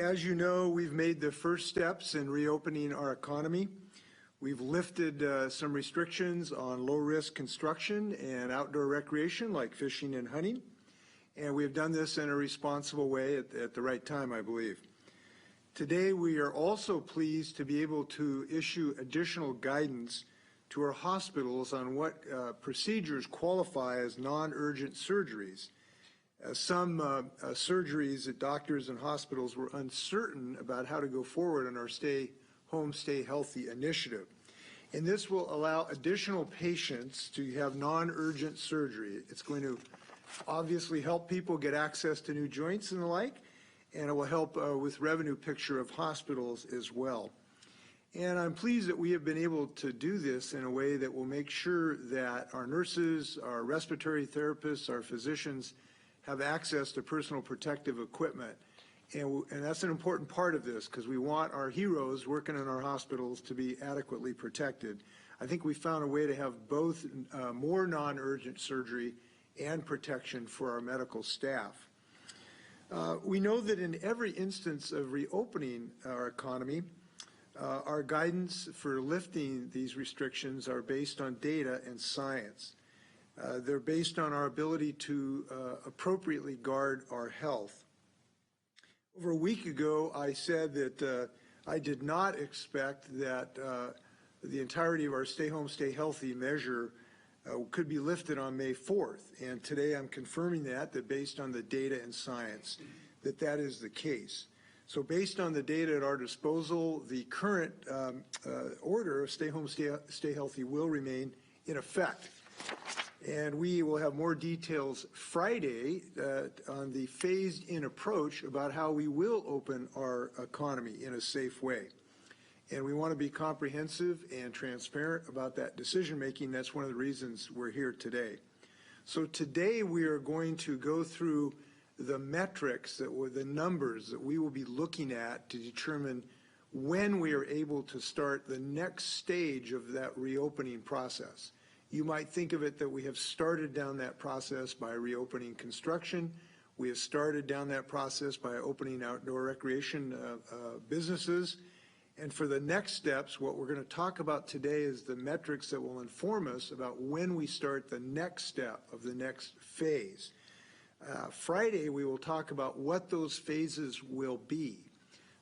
As you know, we've made the first steps in reopening our economy. We've lifted some restrictions on low-risk construction and outdoor recreation like fishing and hunting, and we've done this in a responsible way at the right time, I believe. Today, we are also pleased to be able to issue additional guidance to our hospitals on what procedures qualify as non-urgent surgeries. Some surgeries at doctors and hospitals were uncertain about how to go forward on our Stay Home, Stay Healthy initiative. And this will allow additional patients to have non-urgent surgery. It's going to obviously help people get access to new joints and the like, and it will help with revenue picture of hospitals as well. And I'm pleased that we have been able to do this in a way that will make sure that our nurses, our respiratory therapists, our physicians have access to personal protective equipment. And that's an important part of this because we want our heroes working in our hospitals to be adequately protected. I think we found a way to have both more non-urgent surgery and protection for our medical staff. We know that in every instance of reopening our economy, our guidance for lifting these restrictions are based on data and science. They're based on our ability to appropriately guard our health. Over a week ago, I said that I did not expect that the entirety of our Stay Home, Stay Healthy measure could be lifted on May 4th. And today I'm confirming that based on the data and science, that is the case. So based on the data at our disposal, the current order of Stay Home, Stay Healthy will remain in effect. And we will have more details Friday on the phased-in approach about how we will open our economy in a safe way. And we want to be comprehensive and transparent about that decision-making. That's one of the reasons we're here today. So today we are going to go through the metrics, the numbers that we will be looking at to determine when we are able to start the next stage of that reopening process. You might think of it that we have started down that process by reopening construction. We have started down that process by opening outdoor recreation businesses. And for the next steps, what we're going to talk about today is the metrics that will inform us about when we start the next step of the next phase. Friday, we will talk about what those phases will be.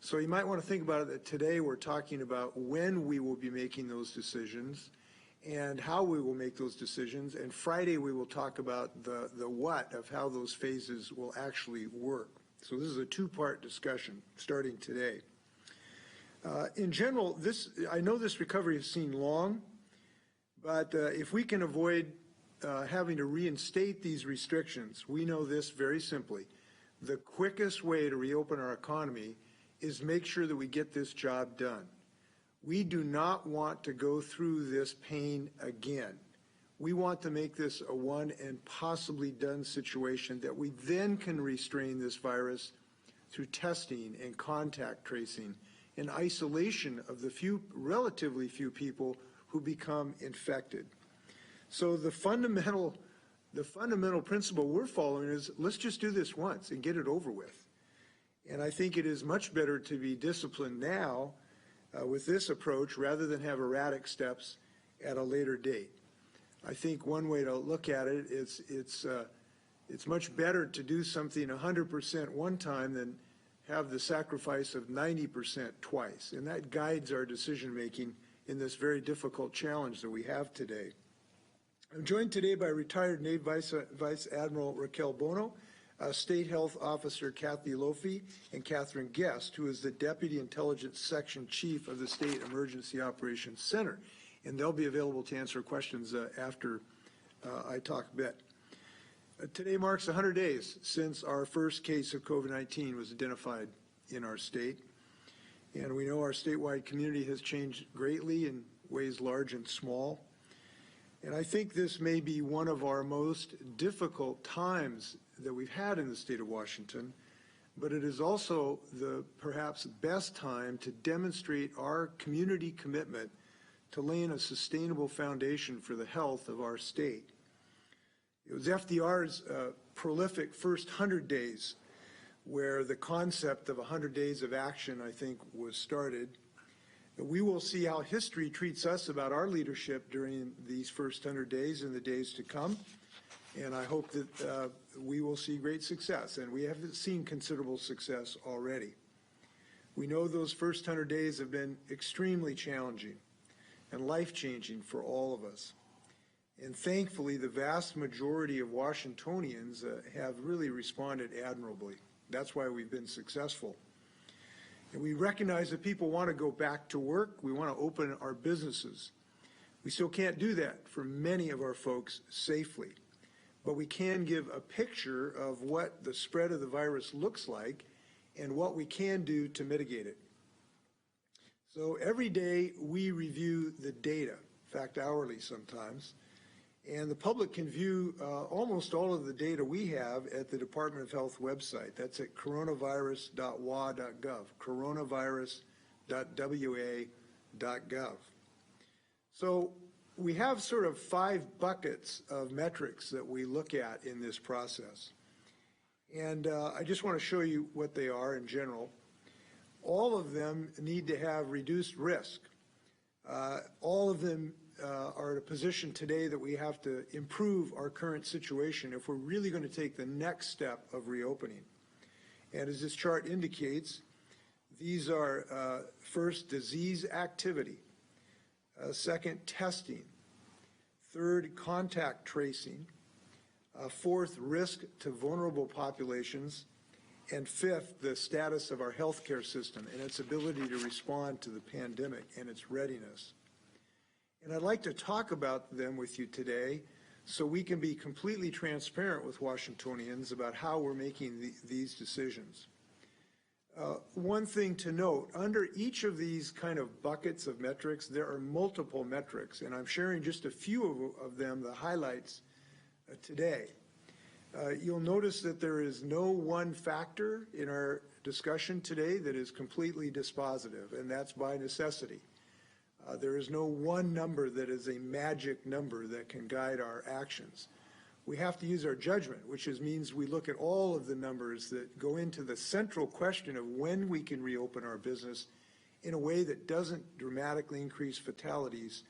So you might want to think about it that today we're talking about when we will be making those decisions and how we will make those decisions. And Friday, we will talk about the what of how those phases will actually work. So this is a two-part discussion starting today. In general, I know this recovery has seemed long, but if we can avoid having to reinstate these restrictions, we know this very simply. The quickest way to reopen our economy is make sure that we get this job done. We do not want to go through this pain again. We want to make this a one and possibly done situation that we then can restrain this virus through testing and contact tracing and isolation of the relatively few people who become infected. So the fundamental principle we're following is let's just do this once and get it over with. And I think it is much better to be disciplined now with this approach rather than have erratic steps at a later date. I think one way to look at it is it's much better to do something 100% one time than have the sacrifice of 90% twice. And that guides our decision making in this very difficult challenge that we have today. I'm joined today by retired Navy Vice Admiral Raquel Bono, State Health Officer Kathy Lofi, and Catherine Guest, who is the Deputy Intelligence Section Chief of the State Emergency Operations Center. And they'll be available to answer questions after I talk a bit. Today marks 100 days since our first case of COVID-19 was identified in our state. And we know our statewide community has changed greatly in ways large and small. And I think this may be one of our most difficult times that we've had in the state of Washington, but it is also the perhaps best time to demonstrate our community commitment to laying a sustainable foundation for the health of our state. It was FDR's prolific first 100 days where the concept of 100 days of action, I think, was started. We will see how history treats us about our leadership during these first 100 days and the days to come. And I hope that we will see great success. And we have seen considerable success already. We know those first 100 days have been extremely challenging and life-changing for all of us. And thankfully, the vast majority of Washingtonians have really responded admirably. That's why we've been successful. And we recognize that people want to go back to work. We want to open our businesses. We still can't do that for many of our folks safely. But we can give a picture of what the spread of the virus looks like and what we can do to mitigate it. So every day we review the data, in fact hourly sometimes, and the public can view almost all of the data we have at the Department of Health website. That's at coronavirus.wa.gov, coronavirus.wa.gov. So we have sort of 5 buckets of metrics that we look at in this process. And I just want to show you what they are in general. All of them need to have reduced risk. All of them are in a position today that we have to improve our current situation if we're really going to take the next step of reopening. And as this chart indicates, these are first, disease activity, second, testing, third, contact tracing, fourth, risk to vulnerable populations, and fifth, the status of our healthcare system and its ability to respond to the pandemic and its readiness. And I'd like to talk about them with you today so we can be completely transparent with Washingtonians about how we're making these decisions. One thing to note, under each of these kind of buckets of metrics, there are multiple metrics, and I'm sharing just a few of them, the highlights today. You'll notice that there is no one factor in our discussion today that is completely dispositive, and that's by necessity. There is no one number that is a magic number that can guide our actions. We have to use our judgment, which means we look at all of the numbers that go into the central question of when we can reopen our business in a way that doesn't dramatically increase fatalities